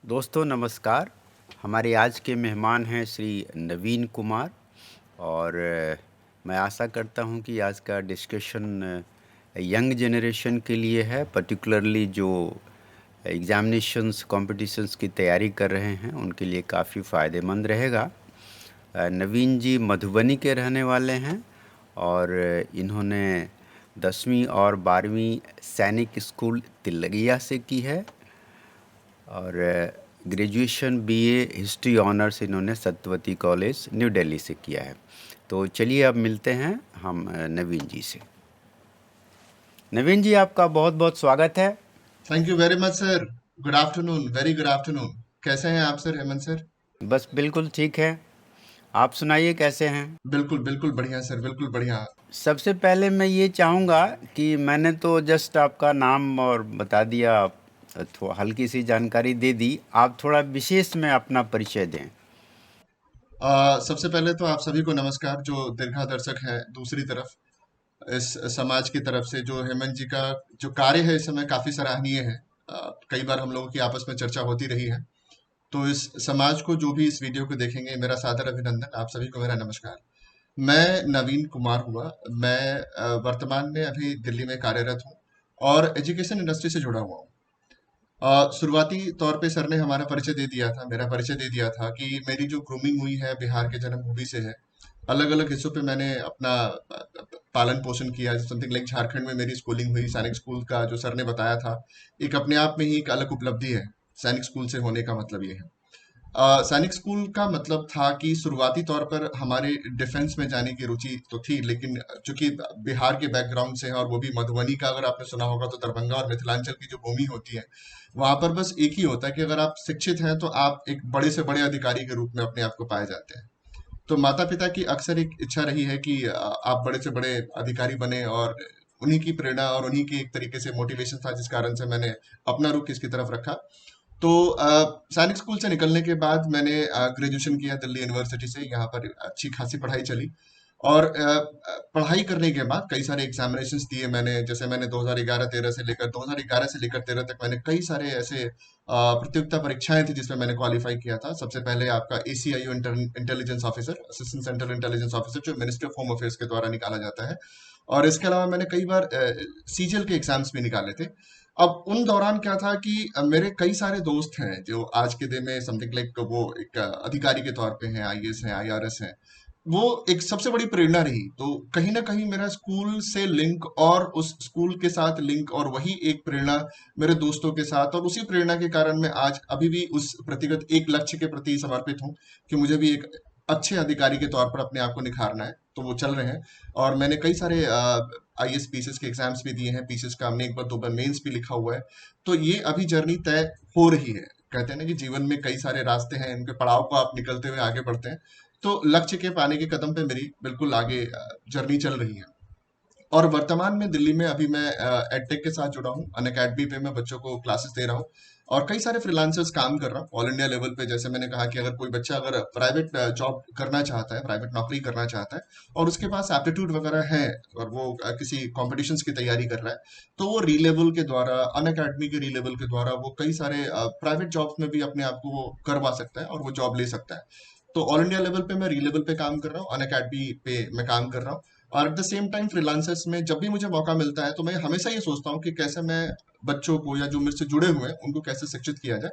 दोस्तों नमस्कार। हमारे आज के मेहमान हैं श्री नवीन कुमार और मैं आशा करता हूं कि आज का डिस्कशन यंग जनरेशन के लिए है, पर्टिकुलरली जो एग्ज़ामिनेशंस कॉम्पिटिशन्स की तैयारी कर रहे हैं उनके लिए काफ़ी फ़ायदेमंद रहेगा। नवीन जी मधुबनी के रहने वाले हैं और इन्होंने 10वीं और 12वीं सैनिक स्कूल तिलगिया से की है और ग्रेजुएशन बीए हिस्ट्री ऑनर्स इन्होंने सत्यवती कॉलेज न्यू दिल्ली से किया है। तो चलिए अब मिलते हैं हम नवीन जी से। नवीन जी आपका बहुत बहुत स्वागत है। Thank you very much sir. Good afternoon, very good afternoon. कैसे हैं आप सर, हेमंत सर? बस बिल्कुल ठीक है, आप सुनाइए कैसे हैं? बिल्कुल बिल्कुल बढ़िया सर, बिल्कुल बढ़िया। सबसे पहले मैं ये चाहूँगा कि मैंने तो जस्ट आपका नाम और बता दिया, थोड़ा हल्की सी जानकारी दे दी, आप थोड़ा विशेष में अपना परिचय दें। सबसे पहले तो आप सभी को नमस्कार जो दीर्घा दर्शक है दूसरी तरफ, इस समाज की तरफ से जो हेमंत जी का जो कार्य है इस समय काफी सराहनीय है। कई बार हम लोगों की आपस में चर्चा होती रही है। तो इस समाज को जो भी इस वीडियो को देखेंगे, मेरा सादर अभिनंदन। आप सभी को मेरा नमस्कार। मैं नवीन कुमार हुआ। मैं वर्तमान में अभी दिल्ली में कार्यरत हूँ और एजुकेशन इंडस्ट्री से जुड़ा हुआ हूँ। शुरुआती तौर पे सर ने हमारा परिचय दे दिया था, मेरा परिचय दे दिया था कि मेरी जो ग्रूमिंग हुई है बिहार के जन्मभूमि से है। अलग अलग हिस्सों पे मैंने अपना पालन पोषण किया। समथिंग लाइक झारखंड में मेरी स्कूलिंग हुई। सैनिक स्कूल का जो सर ने बताया था, एक अपने आप में ही एक अलग उपलब्धि है। सैनिक स्कूल से होने का मतलब ये है। सैनिक स्कूल का मतलब था कि शुरुआती तौर पर हमारे डिफेंस में जाने की रुचि तो थी, लेकिन चूंकि बिहार के बैकग्राउंड से है और वो भी मधुबनी का, अगर आपने सुना होगा तो दरभंगा और मिथिलांचल की जो भूमि होती है, वहां पर बस एक ही होता है कि अगर आप शिक्षित हैं तो आप एक बड़े से बड़े अधिकारी के रूप में अपने आप को पाए जाते हैं। तो माता पिता की अक्सर एक इच्छा रही है कि आप बड़े से बड़े अधिकारी बने, और उन्हीं की प्रेरणा और उन्हीं की एक तरीके से मोटिवेशन था जिस कारण से मैंने अपना रुख इसकी तरफ रखा। तो सैनिक स्कूल से निकलने के बाद मैंने ग्रेजुएशन किया दिल्ली यूनिवर्सिटी से। यहाँ पर अच्छी खासी पढ़ाई चली और पढ़ाई करने के बाद कई सारे एग्जामिनेशंस दिए मैंने। जैसे मैंने 2011 से लेकर 13 तक मैंने कई सारे ऐसे प्रतियोगिता परीक्षाएं थी जिसमें मैंने क्वालिफाई किया था। सबसे पहले आपका ACIU intelligence officer, assistant central intelligence officer, जो मिनिस्ट्री ऑफ होम अफेयर्स के द्वारा निकाला जाता है। और इसके अलावा मैंने कई बार CGL के एग्जाम्स भी निकाले थे। अब उन दौरान क्या था कि मेरे कई सारे दोस्त हैं जो आज के दिन में समथिंग लाइक वो एक अधिकारी के तौर पे हैं, IAS हैं, IRS हैं। वो एक सबसे बड़ी प्रेरणा रही। तो कहीं ना कहीं मेरा स्कूल से लिंक और उस स्कूल के साथ लिंक और वही एक प्रेरणा मेरे दोस्तों के साथ, और उसी प्रेरणा के कारण मैं आज अभी भी उस प्रतिगत एक लक्ष्य के प्रति समर्पित हूँ कि मुझे भी एक अच्छे अधिकारी के तौर पर अपने आप को निखारना है। तो वो चल रहे हैं। और मैंने कई सारे IAS पीसीएस के एग्जाम्स भी दिए हैं। पीसीएस का हमने एक बार दो बार मेंस भी लिखा हुआ है। तो ये अभी जर्नी तय हो रही है। कहते हैं ना कि जीवन में कई सारे रास्ते हैं, उनके पड़ाव को आप निकलते हुए आगे बढ़ते हैं। तो लक्ष्य के पाने के कदम पे मेरी बिल्कुल आगे जर्नी चल रही है। और वर्तमान में दिल्ली में अभी मैं एडटेक के साथ जुड़ा हूँ। अनअकैडमी पे मैं बच्चों को क्लासेस दे रहा हूँ और कई सारे फ्रीलांसर्स काम कर रहा हूँ ऑल इंडिया लेवल पे। जैसे मैंने कहा कि अगर कोई बच्चा अगर प्राइवेट जॉब करना चाहता है, प्राइवेट नौकरी करना चाहता है, और उसके पास एप्टीट्यूड वगैरह है, और वो किसी कॉम्पिटिशन्स की तैयारी कर रहा है, तो वो री लेवल के द्वारा, अनअकैडमी के री लेवल के द्वारा वो कई सारे प्राइवेट जॉब्स में भी अपने आप को वो करवा सकता है और वो जॉब ले सकता है। तो ऑल इंडिया लेवल पे मैं री लेवल पे काम कर रहा हूँ, अनअकैडमी पे मैं काम कर रहा हूँ। और at the same time freelancers में जब भी मुझे मौका मिलता है तो मैं हमेशा ये सोचता हूँ कि कैसे मैं बच्चों को, या जो मेरे से जुड़े हुए हैं, उनको कैसे शिक्षित किया जाए।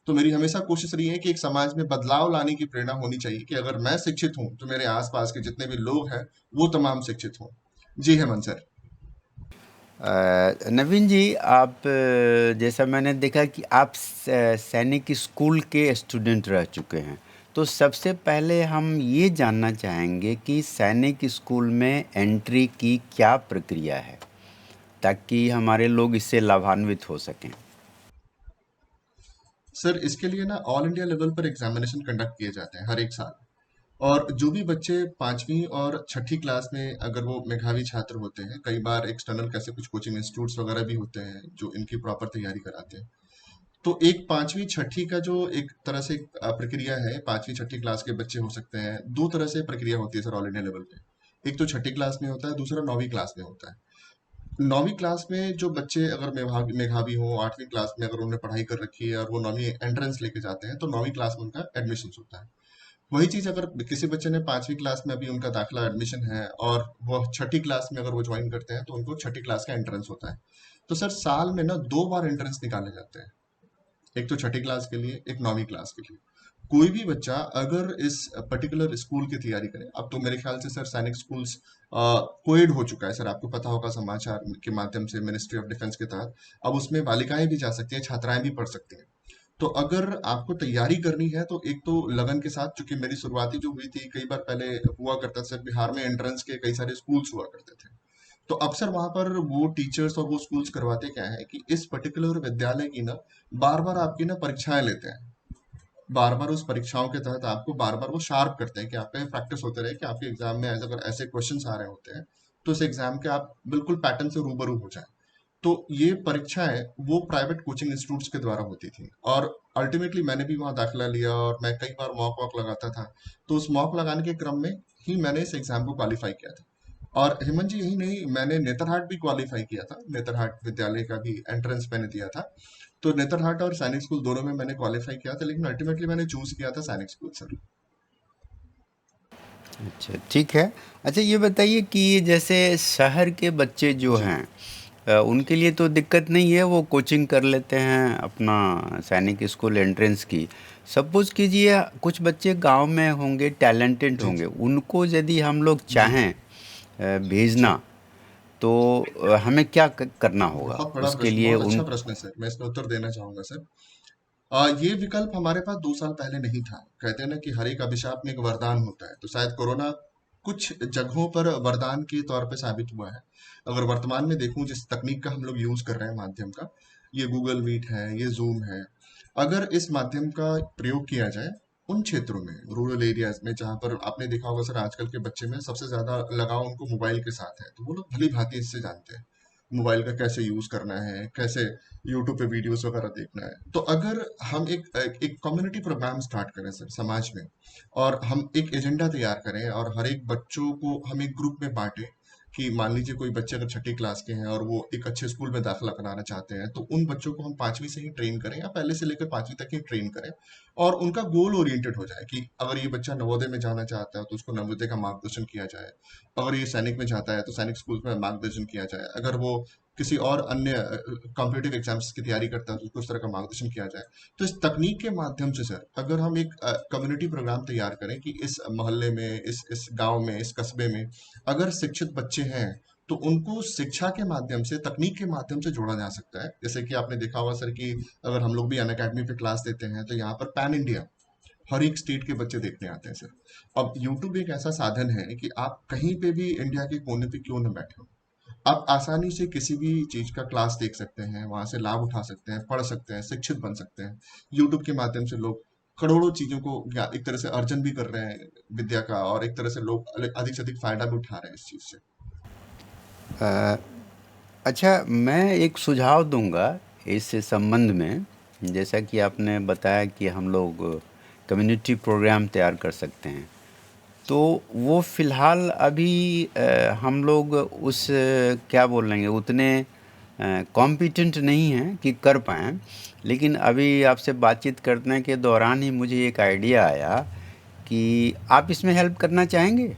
तो मेरी हमेशा कोशिश रही है कि एक समाज में बदलाव लाने की प्रेरणा होनी चाहिए कि अगर मैं शिक्षित हूँ तो मेरे आसपास के जितने भी लोग हैं वो तमाम शिक्षित हों। जी हेमंत सर। नवीन जी आप जैसा मैंने देखा कि आप सैनिक स्कूल के स्टूडेंट रह चुके हैं, तो सबसे पहले हम ये जानना चाहेंगे कि सैनिक स्कूल में एंट्री की क्या प्रक्रिया है ताकि हमारे लोग इससे लाभान्वित हो सकें। सर इसके लिए ना ऑल इंडिया लेवल पर एग्जामिनेशन कंडक्ट किए जाते हैं हर एक साल। और जो भी बच्चे 5वीं और छठी क्लास में अगर वो मेधावी छात्र होते हैं, कई बार एक्सटर्नल कैसे कुछ कोचिंग इंस्टीट्यूट्स वगैरह भी होते हैं जो इनकी प्रॉपर तैयारी कराते हैं। तो एक 5वीं छठी का जो एक तरह से प्रक्रिया है, 5वीं छठी क्लास के बच्चे हो सकते हैं। दो तरह से प्रक्रिया होती है सर ऑल इंडिया लेवल पे। एक तो छठी क्लास में होता है, दूसरा 9वीं क्लास में होता है। 9वीं क्लास में जो बच्चे अगर मेधावी हों, 8वीं क्लास में अगर उन्होंने पढ़ाई कर रखी है और वो 9वीं एंट्रेंस लेके जाते हैं, तो 9वीं क्लास में उनका एडमिशन होता है। वही चीज अगर किसी बच्चे ने 5वीं क्लास में अभी उनका दाखिला एडमिशन है और वो छठी क्लास में अगर वो ज्वाइन करते हैं, तो उनको छठी क्लास का एंट्रेंस होता है। तो सर साल में ना 2 बार एंट्रेंस निकाले जाते हैं, एक तो छठी क्लास के लिए, एक 9वीं क्लास के लिए। कोई भी बच्चा अगर इस पर्टिकुलर स्कूल की तैयारी करे, अब तो मेरे ख्याल से सर सैनिक स्कूल्स कोएड हो चुका है सर, आपको पता होगा समाचार के माध्यम से, मिनिस्ट्री ऑफ डिफेंस के तहत अब उसमें बालिकाएं भी जा सकती हैं, छात्राएं भी पढ़ सकती हैं। तो अगर आपको तैयारी करनी है तो एक तो लगन के साथ, चूंकि मेरी शुरुआती जो हुई थी, कई बार पहले हुआ करता था सर, बिहार में एंट्रेंस के कई सारे स्कूल्स हुआ करते थे। तो अक्सर वहां पर वो टीचर्स और वो स्कूल्स करवाते क्या है कि इस पर्टिकुलर विद्यालय की ना बार बार आपकी ना परीक्षाएं लेते हैं। बार बार उस परीक्षाओं के तहत आपको बार बार वो शार्प करते हैं कि आपका प्रैक्टिस होते रहे, कि आपके एग्जाम में अगर ऐसे क्वेश्चंस आ रहे होते हैं, तो इस एग्जाम के आप बिल्कुल पैटर्न से रूबरू हो जाए। तो ये परीक्षाएं वो प्राइवेट कोचिंग इंस्टीट्यूट्स के द्वारा होती थी, और अल्टीमेटली मैंने भी वहां दाखिला लिया और मैं कई बार मॉक वॉक लगाता था। तो उस मॉक लगाने के क्रम में ही मैंने इस एग्जाम को क्वालिफाई किया था। और हेमंत जी, यही नहीं, मैंने नेतरहाट भी क्वालिफाई किया था, नेतरहाट विद्यालय का भी एंट्रेंस मैंने दिया था। तो नेतरहाट और सैनिक स्कूल दोनों में मैंने क्वालिफाई किया था, लेकिन अल्टीमेटली मैंने चूज किया था सैनिक स्कूल सर। अच्छा, ठीक है। अच्छा, ये बताइए कि जैसे शहर के बच्चे जो जी। हैं, उनके लिए तो दिक्कत नहीं है, वो कोचिंग कर लेते हैं अपना सैनिक स्कूल एंट्रेंस की। सपोज़ कीजिए कुछ बच्चे गांव में होंगे, टैलेंटेड जी। होंगे, जी। उनको यदि हम लोग जी। चाहें जी। भेजना, तो हमें क्या करना होगा? बहुत बड़ा उसके प्रश्न, लिए बहुत अच्छा उन प्रश्न है सर, मैं इसमें उत्तर देना चाहूंगा सर। ये विकल्प हमारे पास 2 साल पहले नहीं था। कहते हैं ना कि हर एक अभिशाप में एक वरदान होता है, तो शायद कोरोना कुछ जगहों पर वरदान के तौर पे साबित हुआ है। अगर वर्तमान में देखूं, जिस तकनीक का हम लोग यूज कर रहे हैं माध्यम का, ये गूगल मीट है, ये जूम है, अगर इस माध्यम का प्रयोग किया जाए उन क्षेत्रों में, रूरल एरियाज में, जहां पर आपने देखा होगा सर, आजकल के बच्चे में सबसे ज्यादा लगाव उनको मोबाइल के साथ है, तो वो लोग भली भांति इससे जानते हैं मोबाइल का कैसे यूज करना है, कैसे यूट्यूब पे वीडियोस वगैरह देखना है। तो अगर हम एक कम्युनिटी प्रोग्राम स्टार्ट करें सर समाज में, और हम एक एजेंडा तैयार करें और हर एक बच्चों को हम एक ग्रुप में बांटें, कि मान लीजिए कोई बच्चे अगर छठी क्लास के हैं और वो एक अच्छे स्कूल में दाखिला कराना चाहते हैं, तो उन बच्चों को हम 5वीं से ही ट्रेन करें, या पहले से लेकर 5वीं तक ही ट्रेन करें, और उनका गोल ओरिएंटेड हो जाए कि अगर ये बच्चा नवोदय में जाना चाहता है तो उसको नवोदय का मार्गदर्शन किया जाए, अगर ये सैनिक में जाता है तो सैनिक स्कूल में मार्गदर्शन किया जाए, अगर वो किसी और अन्य कॉम्पिटिटिव एग्जाम्स की तैयारी करता है तो उसको उस तरह का मार्गदर्शन किया जाए। तो इस तकनीक के माध्यम से सर, अगर हम एक कम्युनिटी प्रोग्राम तैयार करें कि इस मोहल्ले में, इस गांव में, इस कस्बे में अगर शिक्षित बच्चे हैं, तो उनको शिक्षा के माध्यम से, तकनीक के माध्यम से जोड़ा जा सकता है। जैसे कि आपने देखा होगा सर कि अगर हम लोग भी अन अकेडमी पे क्लास देते हैं, तो यहाँ पर पैन इंडिया हर एक स्टेट के बच्चे देखने आते हैं सर। अब यूट्यूब एक ऐसा साधन है कि आप कहीं पे भी इंडिया के कोने पे क्यों न बैठे हो, आप आसानी से किसी भी चीज का क्लास देख सकते हैं, वहां से लाभ उठा सकते हैं, पढ़ सकते हैं, शिक्षित बन सकते हैं। यूट्यूब के माध्यम से लोग करोड़ों चीजों को एक तरह से अर्जन भी कर रहे हैं विद्या का, और एक तरह से लोग अधिक से अधिक फायदा भी उठा रहे हैं इस चीज से। अ, अच्छा, मैं एक सुझाव दूंगा इस संबंध में। जैसा कि आपने बताया कि हम लोग कम्युनिटी प्रोग्राम तैयार कर सकते हैं, तो वो फ़िलहाल अभी हम लोग उस क्या बोलेंगे, उतने कॉम्पिटेंट नहीं हैं कि कर पाएँ। लेकिन अभी आपसे बातचीत करने के दौरान ही मुझे एक आइडिया आया कि आप इसमें हेल्प करना चाहेंगे?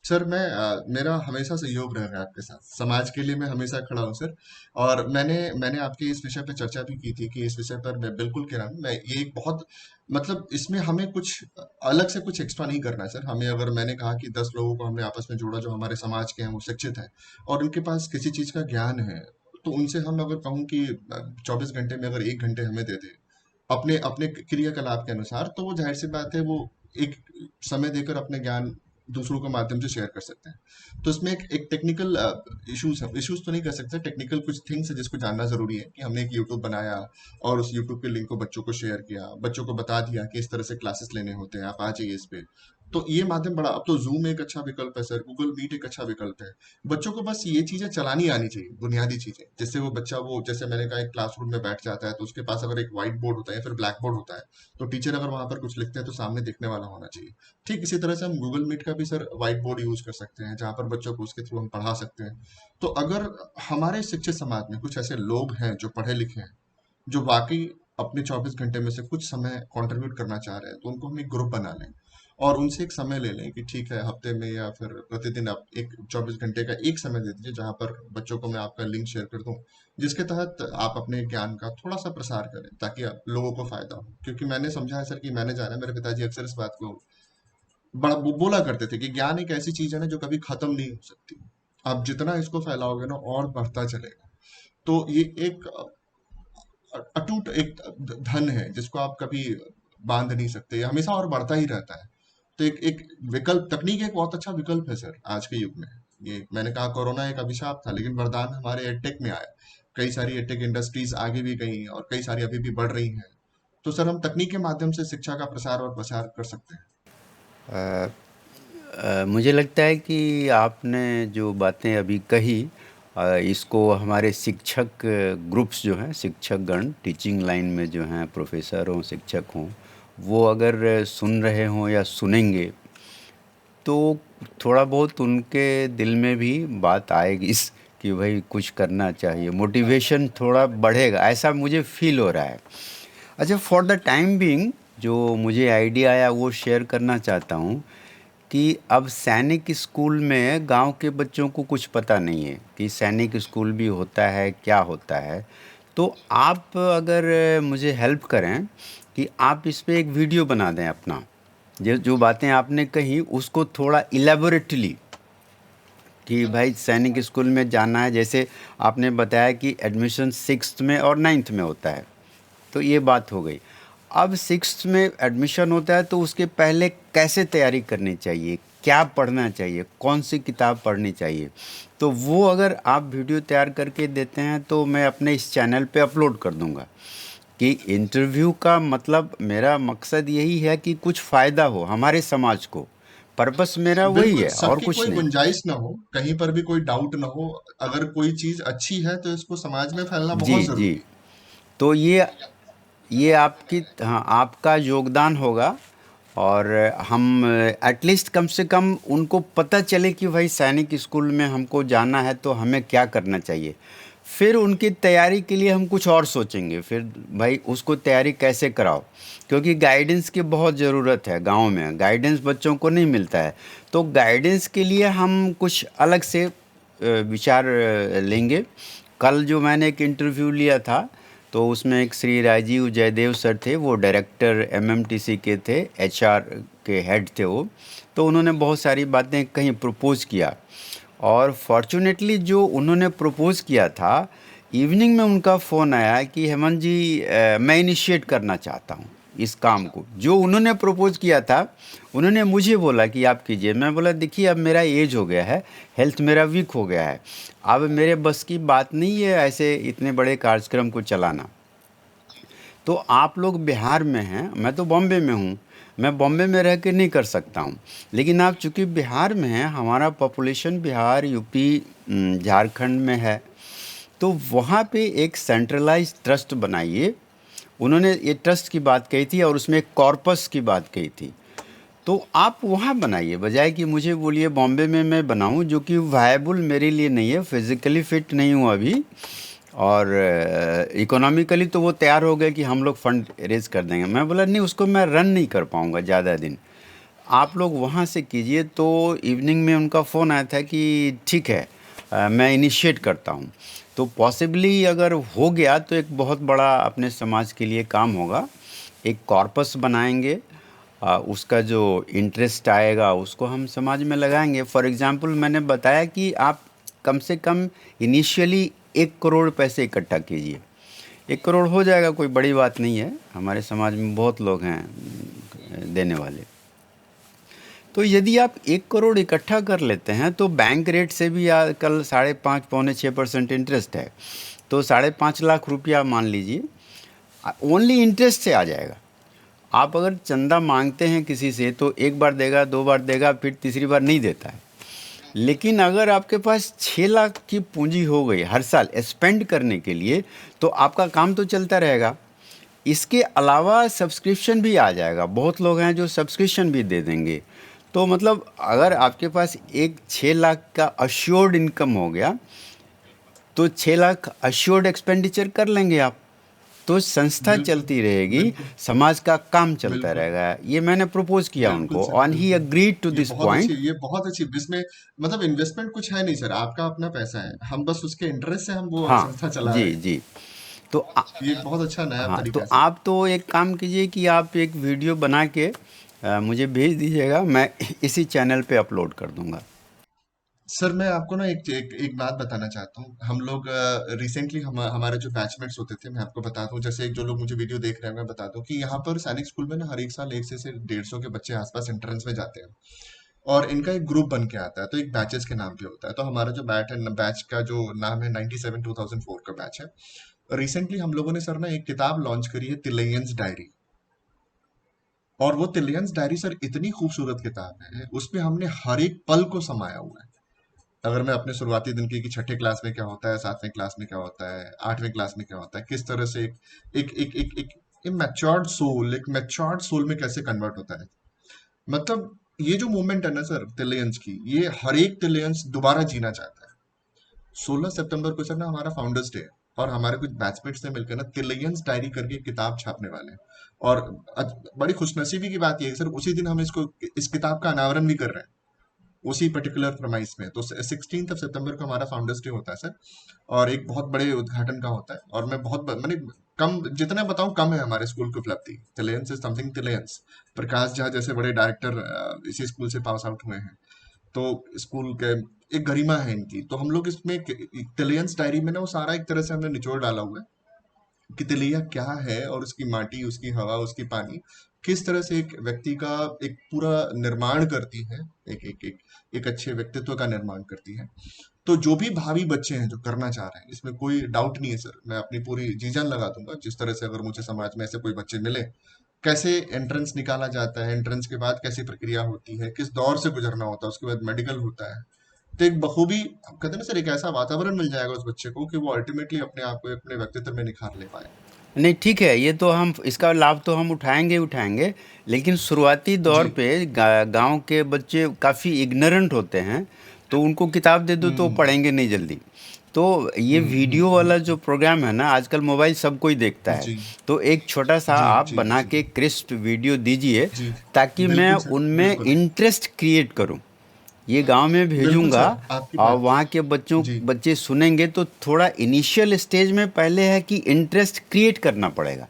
सर मेरा हमेशा सहयोग रहेगा आपके साथ, समाज के लिए मैं हमेशा खड़ा हूँ सर। और मैंने मैंने आपके इस विषय पे चर्चा भी की थी कि इस विषय पर मैं बिल्कुल कह रहा हूँ, मैं ये एक बहुत, मतलब इसमें हमें कुछ अलग से कुछ एक्स्ट्रा नहीं करना है सर। हमें, अगर मैंने कहा कि 10 लोगों को हमने आपस में जोड़ा जो हमारे समाज के हैं, वो शिक्षित हैं और उनके पास किसी चीज का ज्ञान है, तो उनसे हम अगर कहूँ कि 24 घंटे में अगर 1 घंटे हमें दे दे अपने अपने क्रियाकलाप के अनुसार, तो वो जाहिर सी बात है, वो एक समय देकर अपने ज्ञान दूसरों के माध्यम से शेयर कर सकते हैं। तो इसमें एक टेक्निकल इश्यूज है, इश्यूज तो नहीं कर सकते, टेक्निकल कुछ थिंग्स है जिसको जानना जरूरी है, कि हमने एक यूट्यूब बनाया और उस यूट्यूब के लिंक को बच्चों को शेयर किया, बच्चों को बता दिया कि इस तरह से क्लासेस लेने होते हैं, आप आ जाइए इस पे। तो ये माध्यम बड़ा, अब तो जूम एक अच्छा विकल्प है सर, गूगल मीट एक अच्छा विकल्प है। बच्चों को बस ये चीजें चलानी आनी चाहिए, बुनियादी चीजें, जिससे वो बच्चा, वो जैसे मैंने कहा, एक क्लासरूम में बैठ जाता है तो उसके पास अगर एक व्हाइट बोर्ड होता है या फिर ब्लैक बोर्ड होता है, तो टीचर अगर वहां पर कुछ लिखते हैं तो सामने देखने वाला होना चाहिए। ठीक इसी तरह से हम गूगल मीट का भी सर व्हाइट बोर्ड यूज कर सकते हैं, जहां पर बच्चों को उसके थ्रू हम पढ़ा सकते हैं। तो अगर हमारे शिक्षित समाज में कुछ ऐसे लोग हैं जो पढ़े लिखे हैं, जो वाकई अपने 24 घंटे में से कुछ समय कंट्रीब्यूट करना चाह रहे हैं, तो उनको हम एक ग्रुप बना लें और उनसे एक समय ले लें कि ठीक है, हफ्ते में या फिर प्रतिदिन आप एक 24 घंटे का एक समय दे दीजिए, जहां पर बच्चों को मैं आपका लिंक शेयर कर दूं, जिसके तहत आप अपने ज्ञान का थोड़ा सा प्रसार करें, ताकि आप लोगों को फायदा हो। क्योंकि मैंने समझा है सर कि मैंने जाना है, मेरे पिताजी अक्सर इस बात को बड़ा बोला करते थे कि ज्ञान एक ऐसी चीज है ना जो कभी खत्म नहीं हो सकती। आप जितना इसको फैलाओगे ना और बढ़ता चलेगा। तो ये एक अटूट एक धन है जिसको आप कभी बांध नहीं सकते, ये हमेशा और बढ़ता ही रहता है। तो एक एक विकल्प, तकनीक एक बहुत अच्छा विकल्प है सर आज के युग में। ये मैंने कहा, कोरोना एक अभिशाप था, लेकिन वरदान हमारे एडटेक में आया। कई सारी एडटेक इंडस्ट्रीज आगे भी गई और कई सारी अभी भी बढ़ रही हैं। तो सर हम तकनीक के माध्यम से शिक्षा का प्रसार और प्रसार कर सकते हैं। मुझे लगता है कि आपने जो बातें अभी कही, इसको हमारे शिक्षक ग्रुप्स जो हैं, शिक्षकगण टीचिंग लाइन में जो हैं, प्रोफेसर हों, शिक्षक हों, वो अगर सुन रहे हों या सुनेंगे तो थोड़ा बहुत उनके दिल में भी बात आएगी इस कि भाई कुछ करना चाहिए, मोटिवेशन थोड़ा बढ़ेगा, ऐसा मुझे फील हो रहा है। अच्छा, फॉर द टाइम बीइंग जो मुझे आइडिया आया वो शेयर करना चाहता हूँ कि अब सैनिक स्कूल में गांव के बच्चों को कुछ पता नहीं है कि सैनिक स्कूल भी होता है, क्या होता है। तो आप अगर मुझे हेल्प करें कि आप इस पे एक वीडियो बना दें अपना, जो जो बातें आपने कही उसको थोड़ा इलेबोरेटली, कि भाई सैनिक स्कूल में जाना है, जैसे आपने बताया कि एडमिशन 6th में और 9th में होता है, तो ये बात हो गई। अब 6th में एडमिशन होता है तो उसके पहले कैसे तैयारी करनी चाहिए, क्या पढ़ना चाहिए, कौन सी किताब पढ़नी चाहिए, तो वो अगर आप वीडियो तैयार करके देते हैं तो मैं अपने इस चैनल पे अपलोड कर दूंगा। कि इंटरव्यू का मतलब, मेरा मकसद यही है कि कुछ फ़ायदा हो हमारे समाज को, पर्पस मेरा वही बिल्कुल, है और सबकी कुछ कोई नहीं। गुंजाइश ना हो, कहीं पर भी कोई डाउट ना हो। अगर कोई चीज अच्छी है तो इसको समाज में फैलना जी बहुत जी। जरूरी है। तो ये आपकी, हाँ, आपका योगदान होगा। और हम एटलीस्ट कम से कम उनको पता चले कि भाई सैनिक स्कूल में हमको जाना है तो हमें क्या करना चाहिए। फिर उनकी तैयारी के लिए हम कुछ और सोचेंगे, फिर भाई उसको तैयारी कैसे कराओ, क्योंकि गाइडेंस की बहुत ज़रूरत है, गांव में गाइडेंस बच्चों को नहीं मिलता है। तो गाइडेंस के लिए हम कुछ अलग से विचार लेंगे। कल जो मैंने एक इंटरव्यू लिया था तो उसमें एक श्री राजीव जयदेव सर थे, वो डायरेक्टर एमएमटीसी के थे, एचआर के हेड थे वो। तो उन्होंने बहुत सारी बातें कहीं प्रपोज़ किया, और फॉर्चुनेटली जो उन्होंने प्रपोज़ किया था, इवनिंग में उनका फ़ोन आया कि हेमंत जी, मैं इनिशिएट करना चाहता हूँ इस काम को जो उन्होंने प्रपोज़ किया था। उन्होंने मुझे बोला कि आप कीजिए। मैं बोला देखिए अब मेरा एज हो गया है, हेल्थ मेरा वीक हो गया है, अब मेरे बस की बात नहीं है ऐसे इतने बड़े कार्यक्रम को चलाना। तो आप लोग बिहार में हैं, मैं तो बॉम्बे में हूँ, मैं बॉम्बे में रह के नहीं कर सकता हूँ। लेकिन आप चूँकि बिहार में हैं, हमारा पॉपुलेशन बिहार, यूपी, झारखंड में है, तो वहाँ पे एक सेंट्रलाइज ट्रस्ट बनाइए। उन्होंने ये ट्रस्ट की बात कही थी और उसमें एक कॉर्पस की बात कही थी। तो आप वहाँ बनाइए, बजाय कि मुझे बोलिए बॉम्बे में मैं बनाऊँ, जो कि वायबल मेरे लिए नहीं है, फिज़िकली फ़िट नहीं हूँ अभी। और इकोनॉमिकली तो वो तैयार हो गए कि हम लोग फंड रेज कर देंगे। मैं बोला नहीं, उसको मैं रन नहीं कर पाऊँगा ज़्यादा दिन, आप लोग वहाँ से कीजिए। तो इवनिंग में उनका फ़ोन आया था कि ठीक है, मैं इनिशिएट करता हूँ। तो पॉसिबली अगर हो गया तो एक बहुत बड़ा अपने समाज के लिए काम होगा। एक कॉर्पस बनाएंगे, उसका जो इंटरेस्ट आएगा उसको हम समाज में लगाएंगे। फॉर एग्ज़ाम्पल मैंने बताया कि आप कम से कम इनिशियली 1 करोड़ पैसे इकट्ठा कीजिए। 1 करोड़ हो जाएगा, कोई बड़ी बात नहीं है, हमारे समाज में बहुत लोग हैं देने वाले। तो यदि आप 1 करोड़ इकट्ठा कर लेते हैं तो बैंक रेट से भी कल 5.5 पौने 6% इंटरेस्ट है, तो 5.5 लाख रुपया मान लीजिए, ओनली इंटरेस्ट से आ जाएगा। आप अगर चंदा मांगते हैं किसी से तो एक बार देगा, दो बार देगा, फिर तीसरी बार नहीं देता है। लेकिन अगर आपके पास 6 लाख की पूंजी हो गई हर साल स्पेंड करने के लिए, तो आपका काम तो चलता रहेगा। इसके अलावा सब्सक्रिप्शन भी आ जाएगा, बहुत लोग हैं जो सब्सक्रिप्शन भी दे देंगे। तो मतलब अगर आपके पास एक 6 लाख का अश्योर्ड इनकम हो गया, तो 6 लाख अश्योर्ड एक्सपेंडिचर कर लेंगे आप, तो संस्था बिल्कुल, चलती रहेगी, बिल्कुल, समाज का काम चलता बिल्कुल, रहेगा। ये मैंने प्रपोज किया बिल्कुल उनको, सर, और ही बिल्कुल। Agreed to this point. ये बहुत अच्छी इसमें मतलब इन्वेस्टमेंट कुछ है नहीं सर, आपका अपना पैसा है। हम बस उसके इंटरेस्ट से हम वो हाँ संस्था चला रहे जी हैं। जी। तो ये एक बहुत अच्छा नया हाँ, तो तरीका है सर। आप तो एक काम कीजिए कि आप एक वीडियो बना के मुझे भेज दीजिएगा, मैं इसी चैनल पे अपलोड कर दूंगा। सर मैं आपको ना एक बात बताना चाहता हूँ। हम लोग रिसेंटली हमारे जो बैचमेट्स होते थे, मैं आपको बताता हूँ, जैसे जो लोग मुझे वीडियो देख रहे हैं मैं बताता हूँ कि यहाँ पर सैनिक स्कूल में ना हर एक साल 100 से 150 के बच्चे आसपास एंट्रेंस में जाते हैं। और इनका एक ग्रुप बन के आता है, तो एक बैचेस के नाम पे होता है। तो हमारा जो बैच का जो नाम है 97 2004 का बैच है। रिसेंटली हम लोगों ने सर ना एक किताब लॉन्च करी है, तिलैयंस डायरी। और वो तिलैयंस डायरी सर इतनी खूबसूरत किताब है, उसमें हमने हर एक पल को समाया हुआ है। अगर मैं अपने शुरुआती दिन की कि छठे क्लास में क्या होता है, सातवें क्लास में क्या होता है, आठवें क्लास में क्या होता है, किस तरह से एक एक एक एक एक मैच्योर्ड सोल में कैसे कन्वर्ट होता है। मतलब ये जो मूवमेंट है ना सर तिलियंस की, ये हर एक तिलियंस दोबारा जीना चाहता है। 16 सितंबर को सर ना हमारा फाउंडर्स डे है, और हमारे कुछ बैचमेट्स से मिलकर ना तिलियंस डायरी करके एक किताब छापने वाले हैं। और बड़ी खुशनसीबी की बात यह है सर, उसी दिन हम इस किताब का अनावरण भी कर रहे हैं, उसी पर्टिकुलर प्रमाइस में। तो 16 सितंबर को हमारा फाउंडर्स डे होता है सर, और एक बहुत बड़े उद्घाटन का होता है। और मैं मैंने कम जितना बताऊं कम है हमारे स्कूल की उपलब्धि। तिलियंस इज समथिंग तिलियंस। प्रकाश झा जैसे बड़े डायरेक्टर इसी स्कूल से पास आउट हुए हैं। तो स्कूल के एक गरिमा है इनकी। तो हम लोग इसमें तिलियंस डायरी में ना वो सारा एक तरह से हमने निचोड़ डाला हुआ है कि तिलैया क्या है, और उसकी माटी, उसकी हवा, उसकी पानी किस तरह से एक व्यक्ति का एक पूरा निर्माण करती है, एक अच्छे व्यक्तित्व का निर्माण करती है। तो जो भी भावी बच्चे हैं जो करना चाह रहे हैं, इसमें कोई डाउट नहीं है सर, मैं अपनी पूरी जी जान लगा दूंगा। जिस तरह से अगर मुझे समाज में ऐसे कोई बच्चे मिले, कैसे एंट्रेंस निकाला जाता है, एंट्रेंस के बाद कैसी प्रक्रिया होती है, किस दौर से गुजरना होता है, उसके बाद मेडिकल होता है। तो एक बखूबी कहते हैं ना सर, एक ऐसा वातावरण मिल जाएगा उस बच्चे को कि वो अल्टीमेटली अपने आप को अपने व्यक्तित्व में निखार ले पाए। नहीं ठीक है, ये तो हम इसका लाभ तो हम उठाएंगे उठाएंगे। लेकिन शुरुआती दौर जी। पे गांव के बच्चे काफ़ी इग्नोरेंट होते हैं, तो उनको किताब दे दो तो वो हम्म। पढ़ेंगे नहीं जल्दी। तो ये वीडियो वाला जो प्रोग्राम है ना, आजकल मोबाइल सब कोई देखता है। जी, तो एक छोटा सा जी, आप जी, बना जी, के क्रिस्प वीडियो दीजिए, जी। ताकि मैं बिल्कुल सर, उनमें बिल्कुल। इंटरेस्ट क्रिएट करूं। ये गांव में बिल्कुल भेजूंगा, सर, आपकी और बात। वहाँ के जी, बच्चे सुनेंगे, तो थोड़ा इनिशियल स्टेज में पहले है कि इंटरेस्ट क्रिएट करना पड़ेगा।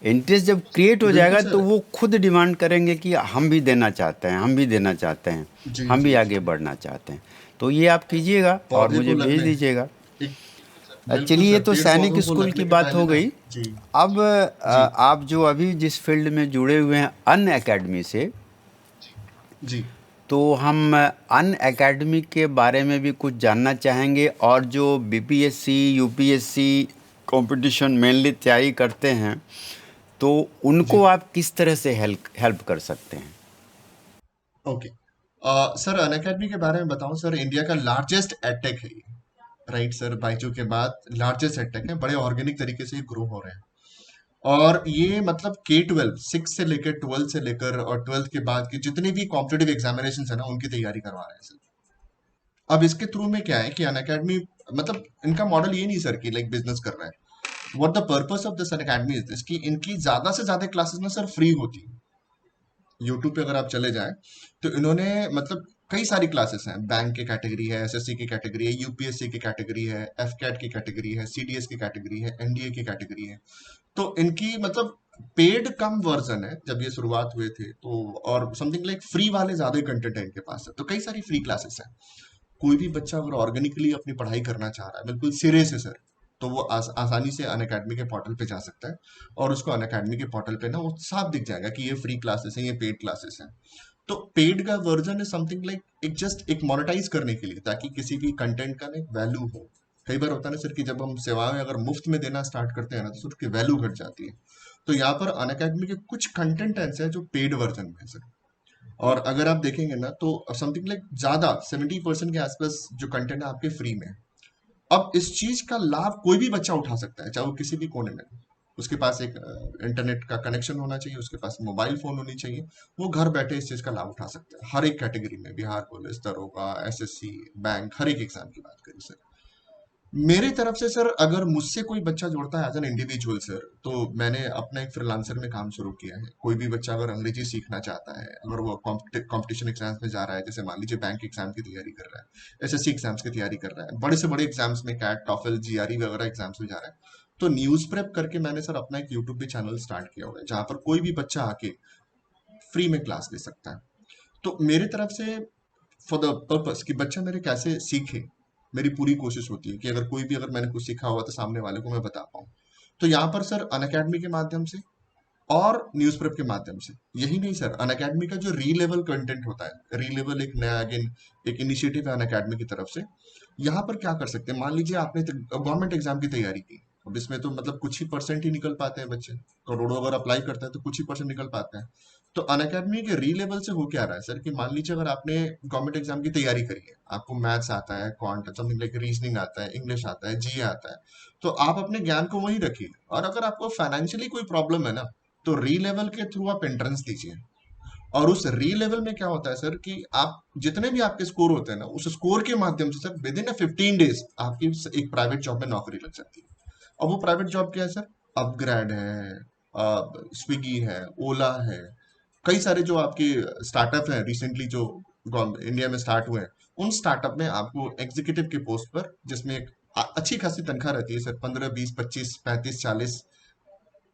इंटरेस्ट जब क्रिएट हो बिल्कुल जाएगा तो सर। वो खुद डिमांड करेंगे कि हम भी देना चाहते हैं, हम भी देना चाहते हैं, जी, हम भी जी, आगे जी। बढ़ना चाहते हैं। तो ये आप कीजिएगा और पौधे मुझे को भेज लगने दीजिएगा। एक बिल्कुल चलिए, ये सर, तो पेड़ सैनिक पौधों को स्कूल लगने की के बात पहले हो ना। गई। जी, अब जी, आप जो अभी जिस फील्ड में जुड़े हुए हैं, अन अकेडमी से, जी, तो हम अन अकेडमी के बारे में भी कुछ जानना चाहेंगे। और जो बीपीएससी यूपीएससी कंपटीशन मेनली तैयारी करते हैं, तो उनको जी। आप किस तरह से हेल्प हेल्प कर सकते हैं। ओके। सर अनअकैडमी के बारे में बताऊं सर, इंडिया का लार्जेस्ट एडटेक है ये। राइट सर, बाइजू के बाद लार्जेस्ट एडटेक है, बड़े ऑर्गेनिक तरीके से ये ग्रो हो रहे हैं। और ये मतलब K-12 6 से लेकर 12 से लेकर और 12th के बाद की जितनी भी कॉम्पिटेटिव एग्जामिनेशन है ना, उनकी तैयारी करवा रहे हैं सर। अब इसके थ्रू में क्या है कि अनअकैडमी मतलब इनका मॉडल ये नहीं सर कि लाइक बिजनेस कर रहा है। What the purpose of this Unacademy is this, कि इनकी ज्यादा से ज्यादा क्लासेस ना सर फ्री होती है। यूट्यूब पे अगर आप चले जाएं, तो इन्होंने मतलब कई सारी क्लासेस हैं। बैंक की कैटेगरी है, एसएससी की कैटेगरी है, यूपीएससी की कैटेगरी है, एफकैट की कैटेगरी है, सीडीएस की कैटेगरी है, एनडीए की कैटेगरी है। तो इनकी मतलब पेड कम वर्जन है जब ये शुरुआत हुए थे तो, और समथिंग लाइक फ्री वाले ज्यादा कंटेंट है इनके पास है। तो कई सारी फ्री क्लासेस हैं। कोई भी बच्चा अगर ऑर्गेनिकली अपनी पढ़ाई करना चाह रहा है बिल्कुल सिरे से सर, तो वो आसानी से अनअकैडमी के पोर्टल पे जा सकता है। और उसको अनअकैडमी के पोर्टल पे ना वो साफ दिख जाएगा कि ये फ्री क्लासेस हैं, ये पेड क्लासेस हैं। तो पेड का वर्जन इज समथिंग लाइक एक जस्ट एक मोनेटाइज करने के लिए, ताकि किसी भी कंटेंट का ना एक वैल्यू हो। कई बार होता है ना सर कि जब हम सेवाएं अगर मुफ्त में देना स्टार्ट करते हैं ना, तो उसकी वैल्यू घट जाती है। तो यहाँ पर अनअकैडमी के कुछ कंटेंट ऐसे हैं जो पेड वर्जन में है सर। और अगर आप देखेंगे ना तो समथिंग लाइक ज्यादा 70% के आसपास जो कंटेंट है आपके फ्री में है। अब इस चीज का लाभ कोई भी बच्चा उठा सकता है, चाहे वो किसी भी कोने में हो। उसके पास एक इंटरनेट का कनेक्शन होना चाहिए, उसके पास मोबाइल फोन होनी चाहिए, वो घर बैठे इस चीज का लाभ उठा सकता है हर एक कैटेगरी में, बिहार पुलिस, दरोगा, एसएससी, बैंक, हर एक एग्जाम की बात करें सर। मेरी तरफ से सर, अगर मुझसे कोई बच्चा जुड़ता है एज एन इंडिविजुअल सर, तो मैंने अपना एक फ्रीलांसर में काम शुरू किया है। कोई भी बच्चा अगर अंग्रेजी सीखना चाहता है, अगर वो कंपटीशन एग्जाम्स में जा रहा है, जैसे मान लीजिए बैंक एग्जाम की तैयारी कर रहा है, एसएससी एग्जाम्स की तैयारी कर रहा है, बड़े से बड़े एग्जाम्स में कैट, टॉफल, जीआरई वगैरह एग्जाम्स में जा रहा है, तो न्यूज प्रेप करके मैंने सर अपना एक यूट्यूब पे चैनल स्टार्ट किया हुआ है, जहां पर कोई भी बच्चा आके फ्री में क्लास ले सकता है। तो मेरी तरफ से फॉर द पर्पस कि बच्चा मेरे कैसे सीखे, मेरी पूरी कोशिश होती है कि अगर कोई भी, अगर मैंने कुछ सीखा हुआ तो सामने वाले को मैं बता पाऊँ। तो यहाँ पर सर अनअकैडमी के माध्यम से और न्यूज प्रेप के माध्यम से, यही नहीं सर, अनअकैडमी का जो री लेवल कंटेंट होता है, री लेवल एक नया अगेन एक इनिशिएटिव है अनअकैडमी की तरफ से। यहाँ पर क्या कर सकते हैं, मान लीजिए आपने गवर्नमेंट एग्जाम की तैयारी की, अब इसमें तो मतलब कुछ ही परसेंट ही निकल पाते हैं बच्चे, करोड़ों अगर अप्लाई करते हैं तो कुछ ही परसेंट निकल पाते हैं। तो अनअकैडमी के री लेवल से हो क्या रहा है सर, कि मान लीजिए अगर आपने गवर्नमेंट एग्जाम की तैयारी करी है, आपको मैथ्स आता है, क्वांट समथिंग लाइक रीजनिंग आता है, इंग्लिश आता है, जी आता है, तो आप अपने ज्ञान को वहीं रखिए। और अगर आपको फाइनेंशियली कोई प्रॉब्लम है ना, तो री लेवल के थ्रू आप एंट्रेंस दीजिए। और उस री लेवल में क्या होता है सर, कि आप जितने भी आपके स्कोर होते हैं ना, उस स्कोर के माध्यम से सर विद इन 15 डेज आपकी एक प्राइवेट जॉब में नौकरी लग जाती है। और वो प्राइवेट जॉब क्या है सर, अपग्रेड है, स्विगी है, ओला है, कई सारे जो आपके स्टार्टअप हैं रिसेंटली जो इंडिया में स्टार्ट हुए हैं, उन स्टार्टअप में आपको एग्जीक्यूटिव के पोस्ट पर, जिसमें एक अच्छी खासी तनख्वाह रहती है सर, 15, 20, 25, 35, 40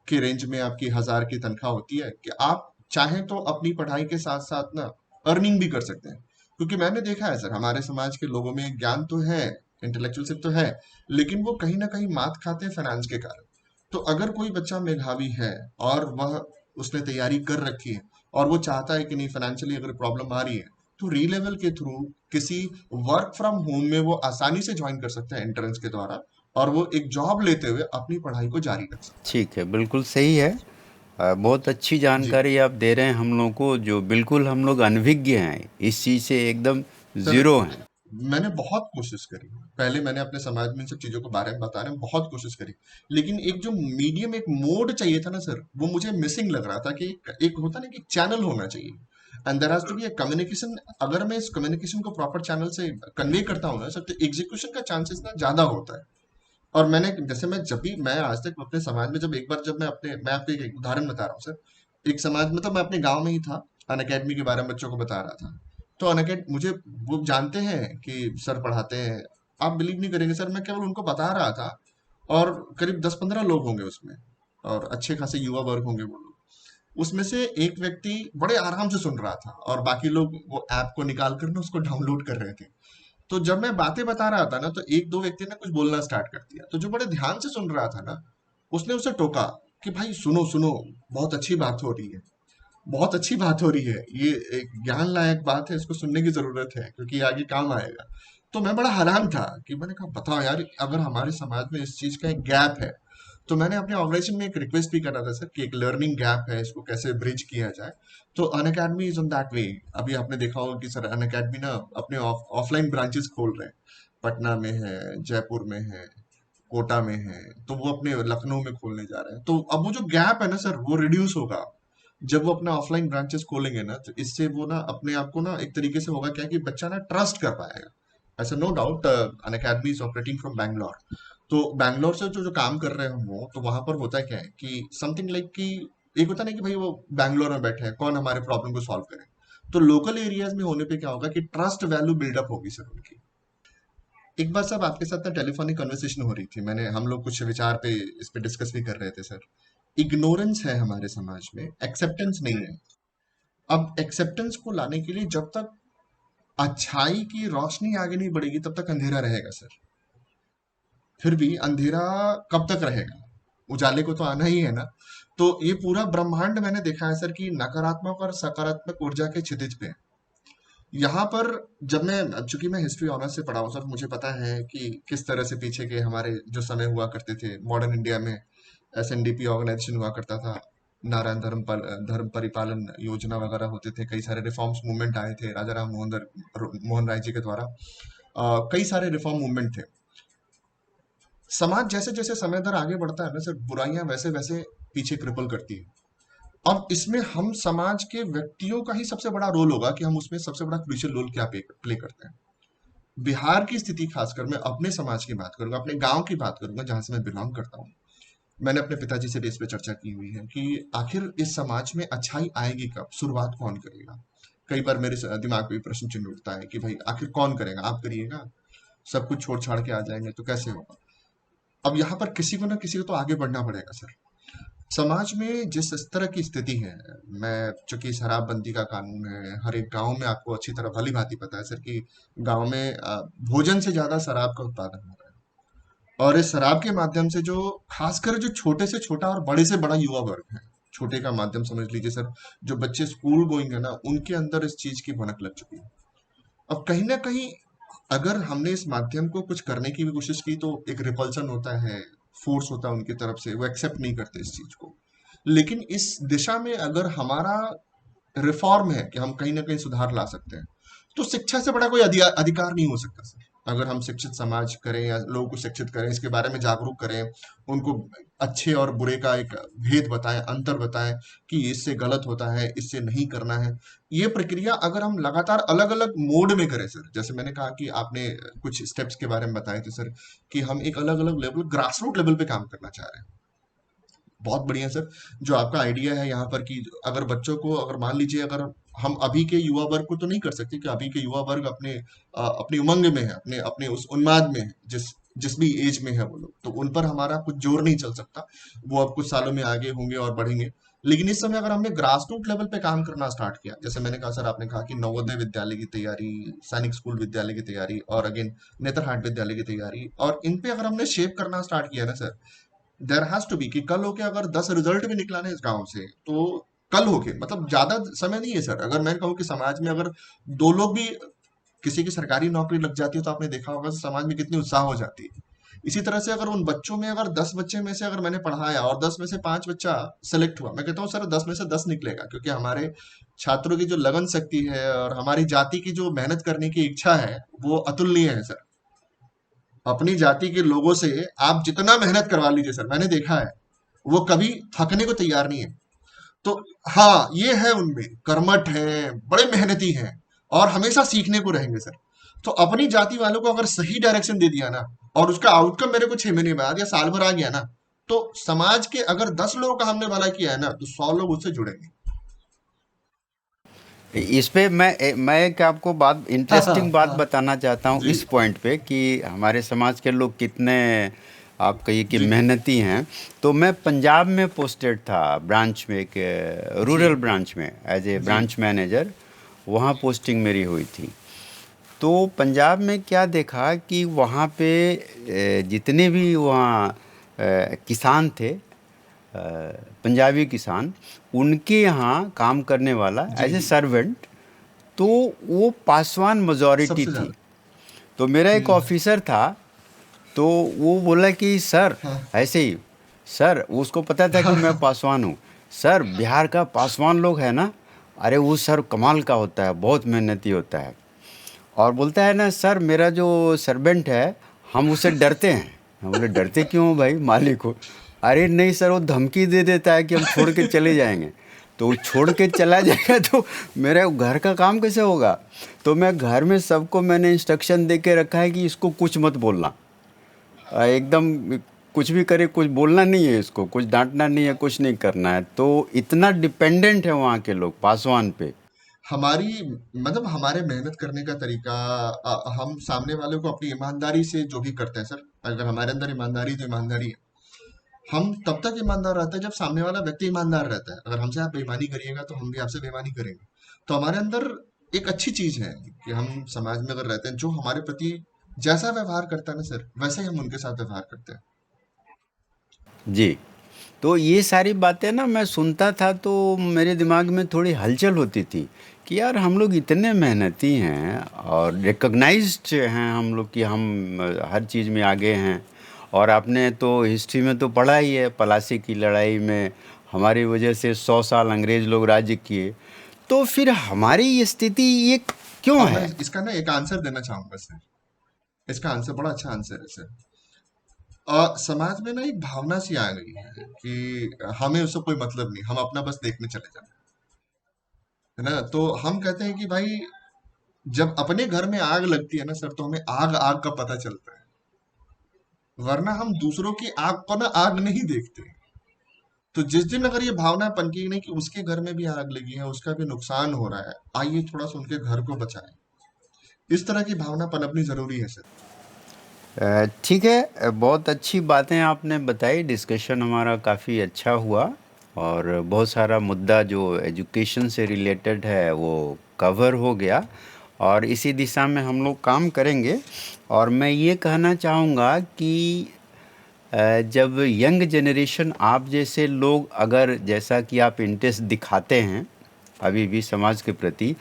के रेंज में आपकी 1000 की तनख्वाह होती है, कि आप चाहें तो अपनी पढ़ाई के साथ साथ ना अर्निंग भी कर सकते हैं। क्योंकि मैंने देखा है सर, हमारे समाज के लोगों में ज्ञान तो है, इंटेलेक्चुअल तो है, लेकिन वो कहीं ना कहीं मात खाते हैं फाइनेंस के कारण। तो अगर कोई बच्चा मेधावी है और वह उसने तैयारी कर रखी है, और वो चाहता है कि नहीं फाइनेंशियली अगर प्रॉब्लम आ रही है, तो री लेवल के थ्रू किसी वर्क फ्रॉम होम में वो आसानी से ज्वाइन कर सकता है एंट्रेंस के द्वारा, और वो एक जॉब लेते हुए अपनी पढ़ाई को जारी रख सकता ठीक है, बिल्कुल सही है। बहुत अच्छी है जी जानकारी आप दे रहे हैं हम लोग को, जो बिल्कुल हम लोग अनभिज्ञ हैं, इस चीज़ से एकदम सर। ज़ीरो हैं। मैंने बहुत कोशिश करी, पहले मैंने अपने समाज में इन सब चीजों के बारे में बताने में बहुत कोशिश करी, लेकिन एक जो मीडियम, एक मोड चाहिए था ना सर, वो मुझे मिसिंग लग रहा था, कि एक होता ना कि चैनल होना चाहिए, and there has to be a communication. अगर मैं इस कम्युनिकेशन को प्रॉपर चैनल से कन्वे करता हूँ ना सर, तो एग्जीक्यूशन का चांसेस ना ज्यादा होता है। और मैंने जैसे, मैं जब भी, मैं आज तक अपने समाज में, जब एक बार, जब मैं आपको एक उदाहरण बता रहा हूँ सर, एक समाज, मतलब मैं अपने गांव में ही था, अन अकेडमी के बारे में बच्चों को बता रहा था। तो अन मुझे वो जानते हैं कि सर पढ़ाते हैं, आप बिलीव नहीं करेंगे सर, मैं केवल उनको बता रहा था, और करीब 10-15 लोग होंगे उसमें, और अच्छे खासे युवा वर्ग होंगे वो लोग। उसमें से एक व्यक्ति बड़े आराम से सुन रहा था, और बाकी लोग वो ऐप को निकाल कर ना उसको डाउनलोड कर रहे थे। तो जब मैं बातें बता रहा था ना, तो एक दो व्यक्ति ने कुछ बोलना स्टार्ट कर दिया, तो जो बड़े ध्यान से सुन रहा था ना, उसने उसे टोका कि भाई सुनो सुनो, बहुत अच्छी बात हो रही है, बहुत अच्छी बात हो रही है, ये एक ज्ञान लायक बात है, इसको सुनने की जरूरत है, क्योंकि ये आगे काम आएगा। तो मैं बड़ा हैरान था, कि मैंने कहा बताओ यार, अगर हमारे समाज में इस चीज का एक गैप है, तो मैंने अपने ऑर्गेनाइजेशन में एक रिक्वेस्ट भी करा था सर, कि एक लर्निंग गैप है, इसको कैसे ब्रिज किया जाए। तो Unacademy is on that way. अभी आपने देखा होगा कि सर अन अकेडमी ना अपने ऑफलाइन ब्रांचेस खोल रहे हैं, पटना में है, जयपुर में है, कोटा में है, तो वो अपने लखनऊ में खोलने जा रहे हैं। तो अब वो जो गैप है ना सर, वो रिड्यूस होगा जब वो अपना ऑफलाइन ब्रांचेस खोलेंगे ना, तो इससे वो ना अपने आप को ना एक तरीके से होगा क्या, कि बच्चा ना ट्रस्ट कर पाएगा। ऐसा no doubt, Unacademy is operating from Bangalore. तो बैंगलोर से जो जो काम कर रहे हैं वो, तो वहां पर होता क्या है, कि समथिंग लाइक कि एक होता नहीं कि भाई वो बैंगलोर में बैठे हैं, कौन हमारे प्रॉब्लम को सॉल्व करे। तो लोकल एरियाज में होने पे क्या होगा, कि ट्रस्ट वैल्यू बिल्डअप होगी सर उनकी। एक बार साहब आपके साथ ना टेलीफोनिक कन्वर्सेशन हो रही थी, मैंने, हम लोग कुछ विचार पे इस पे डिस्कस भी कर रहे थे सर। इग्नोरेंस है हमारे समाज में, एक्सेप्टेंस नहीं है। अब एक्सेप्टेंस को लाने के लिए, जब तक अच्छाई की रोशनी आगे नहीं बढ़ेगी, तब तक अंधेरा रहेगा सर। फिर भी अंधेरा कब तक रहेगा, उजाले को तो आना ही है ना। तो ये पूरा ब्रह्मांड मैंने देखा है सर, कि नकारात्मक और सकारात्मक ऊर्जा के क्षितिज पे है। यहाँ पर, जब मैं, चूंकि मैं हिस्ट्री ऑनर्स से पढ़ा हूँ सर, मुझे पता है कि किस तरह से पीछे के हमारे जो समय हुआ करते थे मॉडर्न इंडिया में, एसएनडीपी ऑर्गेनाइजेशन हुआ करता था, नारायण धर्म परिपालन योजना वगैरह होते थे, कई सारे रिफॉर्म्स मूवमेंट आए थे राजा राम मोहन राय जी के द्वारा। कई सारे रिफॉर्म मूवमेंट थे। समाज जैसे जैसे समय दर आगे बढ़ता है ना सर, बुराइयां वैसे वैसे पीछे क्रिपल करती है। अब इसमें हम समाज के व्यक्तियों का ही सबसे बड़ा रोल होगा कि हम उसमें सबसे बड़ा क्रूशियल रोल क्या प्ले करते हैं। बिहार की स्थिति, खासकर मैं अपने समाज की बात करूंगा, अपने गांव की बात करूंगा जहां से मैं बिलोंग करता हूँ। मैंने अपने पिताजी से भी इस पे चर्चा की हुई है कि आखिर इस समाज में अच्छाई आएगी कब, शुरुआत कौन करेगा। कई बार मेरे दिमाग में भी प्रश्न चिन्ह उठता है कि भाई आखिर कौन करेगा, आप करिएगा, सब कुछ छोड़ छाड़ के आ जाएंगे तो कैसे होगा। अब यहाँ पर किसी को ना किसी को तो आगे बढ़ना पड़ेगा सर। समाज में जिस इस तरह की स्थिति है, मैं चूंकि शराबबंदी का कानून है हर एक गांव में, आपको अच्छी तरह भली भांति पता है सर कि गांव में भोजन से ज्यादा शराब का उत्पादन हो रहा है। और इस शराब के माध्यम से जो, खासकर जो छोटे से छोटा और बड़े से बड़ा युवा वर्ग है, छोटे का माध्यम समझ लीजिए सर, जो बच्चे स्कूल गोइंग है ना, उनके अंदर इस चीज की भनक लग चुकी है। अब कहीं ना कहीं अगर हमने इस माध्यम को कुछ करने की भी कोशिश की तो एक रिपल्सन होता है, फोर्स होता है उनकी तरफ से, वो एक्सेप्ट नहीं करते इस चीज को। लेकिन इस दिशा में अगर हमारा रिफॉर्म है कि हम कहीं ना कहीं सुधार ला सकते हैं, तो शिक्षा से बड़ा कोई अधिकार नहीं हो सकता सर। अगर हम शिक्षित समाज करें या लोगों को शिक्षित करें, इसके बारे में जागरूक करें, उनको अच्छे और बुरे का एक भेद बताएं, अंतर बताएं कि इससे गलत होता है, इससे नहीं करना है। ये प्रक्रिया अगर हम लगातार अलग अलग मोड में करें सर, जैसे मैंने कहा कि आपने कुछ स्टेप्स के बारे में बताए थे सर, कि हम एक अलग अलग लेवल, ग्रास रूट लेवल पे काम करना चाह रहे हैं। बहुत बढ़िया सर, जो आपका आइडिया है यहाँ पर कि अगर बच्चों को, अगर मान लीजिए अगर हम अभी के युवा वर्ग को तो नहीं कर सकते कि अभी के युवा वर्ग अपने अपनी उमंग में है, अपने अपने उस उन्माद में है, जिस जिस भी एज में है वो लोग, तो उन पर हमारा कुछ जोर नहीं चल सकता। वो अब कुछ सालों में आगे होंगे और बढ़ेंगे। लेकिन इस समय अगर हमने ग्रास रूट लेवल पे काम करना स्टार्ट किया, जैसे मैंने कहा सर, आपने कहा कि नवोदय विद्यालय की तैयारी, सैनिक स्कूल विद्यालय की तैयारी, और अगेन नेतरहाट विद्यालय की तैयारी, और इन पे अगर हमने शेप करना स्टार्ट किया ना sir, there has to be कि कल होके अगर 10 रिजल्ट भी निकला ना इस गांव से, तो कल होके, मतलब ज्यादा समय नहीं है सर, अगर मैं कहूँ कि समाज में अगर दो लोग भी, किसी की सरकारी नौकरी लग जाती है तो आपने देखा होगा समाज में कितनी उत्साह हो जाती है। इसी तरह से अगर उन बच्चों में, अगर 10 बच्चे में से अगर मैंने पढ़ाया और 10 में से 5 बच्चा सेलेक्ट हुआ, मैं कहता हूँ सर 10 में से 10 निकलेगा, क्योंकि हमारे छात्रों की जो लगन शक्ति है और हमारी जाति की जो मेहनत करने की इच्छा है वो अतुलनीय है सर। अपनी जाति के लोगों से आप जितना मेहनत करवा लीजिए सर, मैंने देखा है वो कभी थकने को तैयार नहीं है। तो हाँ, ये है, उनमें कर्मठ है, बड़े मेहनती हैं, और हमेशा सीखने को रहेंगे सर। तो अपनी जाति वालों को अगर सही डायरेक्शन दे दिया ना, और उसका आउटकम मेरे को 6 महीने बाद या साल भर आ गया ना, तो समाज के अगर 10 लोगों का हमने भला किया है ना, तो 100 लोग उससे जुड़ेंगे। इस पे मैं एक आपको बात, हाँ इंटरेस्टिंग हाँ बात हाँ। बताना चाहता हूँ जी इस पॉइंट पे कि हमारे समाज के लोग कितने, आप कहिए कि जी मेहनती हैं। तो मैं पंजाब में पोस्टेड था, ब्रांच में, एक जी रूरल ब्रांच में एज ए जी ब्रांच मैनेजर, वहाँ पोस्टिंग मेरी हुई थी। तो पंजाब में क्या देखा कि वहाँ पे जितने भी वहाँ किसान थे, पंजाबी किसान, उनके यहाँ काम करने वाला जी एज ए जी। सर्वेंट, तो वो पासवान मेजॉरिटी सबसे थी। ज्यादा। तो मेरा एक हम्म। ऑफिसर था, तो वो बोला कि सर, हाँ ऐसे ही, सर उसको पता था कि मैं पासवान हूँ, सर बिहार का पासवान लोग है ना, अरे वो सर कमाल का होता है, बहुत मेहनती होता है। और बोलता है ना सर, मेरा जो सर्वेंट है, हम उससे डरते हैं। हम बोले डरते क्यों हो भाई, मालिक हो। अरे नहीं सर, वो धमकी दे देता है कि हम छोड़ के चले जाएंगे। तो वो छोड़ के चला जाएगा तो मेरा घर का काम कैसे होगा। तो मैं घर में सबको मैंने इंस्ट्रक्शन दे के रखा है कि इसको कुछ मत बोलना, एकदम कुछ भी करे, कुछ बोलना नहीं है, इसको कुछ डांटना नहीं है, कुछ नहीं करना है। तो इतना डिपेंडेंट है वहाँ के लोग पासवान पे। हमारी, मतलब हमारे मेहनत करने का तरीका, हम सामने वाले को अपनी ईमानदारी से जो भी करते हैं सर, अगर हमारे अंदर ईमानदारी, तो ईमानदारी है। हम तब तक ईमानदार रहते हैं जब सामने वाला व्यक्ति ईमानदार रहता है। अगर हमसे आप बेईमानी करिएगा तो हम भी आपसे बेईमानी करेंगे। तो हमारे अंदर एक अच्छी चीज है कि हम समाज में अगर रहते हैं, जो हमारे प्रति जैसा व्यवहार करता है ना सर, वैसे ही हम उनके साथ व्यवहार करते हैं। जी। तो ये सारी बातें ना मैं सुनता था तो मेरे दिमाग में थोड़ी हलचल होती थी कि यार हम लोग इतने मेहनती हैं और रिकॉग्नाइज्ड हैं हम लोग कि हम हर चीज़ में आगे हैं, और आपने तो हिस्ट्री में तो पढ़ा ही है, पलासी की लड़ाई में हमारी वजह से 100 साल अंग्रेज लोग राज्य किए। तो फिर हमारी ये स्थिति ये क्यों मैं है? इसका ना एक आंसर देना चाहूंगा सर। इसका आंसर बड़ा अच्छा आंसर है सर। समाज में ना एक भावना सी आ गई है कि हमें उससे कोई मतलब नहीं, हम अपना बस देखने चले जाए, है ना? तो हम कहते हैं कि भाई जब अपने घर में आग लगती है ना सर, तो हमें आग आग का पता चलता है, वरना हम दूसरों की आग को ना आग नहीं देखते। तो जिस दिन अगर ये भावना पनकी नहीं कि उसके घर में भी आग लगी है, उसका भी नुकसान हो रहा है, आइए थोड़ा सा उनके घर को बचाएं। इस तरह की भावना पनपनी जरूरी है सर। ठीक है, बहुत अच्छी बातें आपने बताई, डिस्कशन हमारा काफ़ी अच्छा हुआ और बहुत सारा मुद्दा जो एजुकेशन से रिलेटेड है वो कवर हो गया, और इसी दिशा में हम लोग काम करेंगे। और मैं ये कहना चाहूँगा कि जब यंग जनरेशन आप जैसे लोग, अगर जैसा कि आप इंटरेस्ट दिखाते हैं अभी भी समाज के प्रति,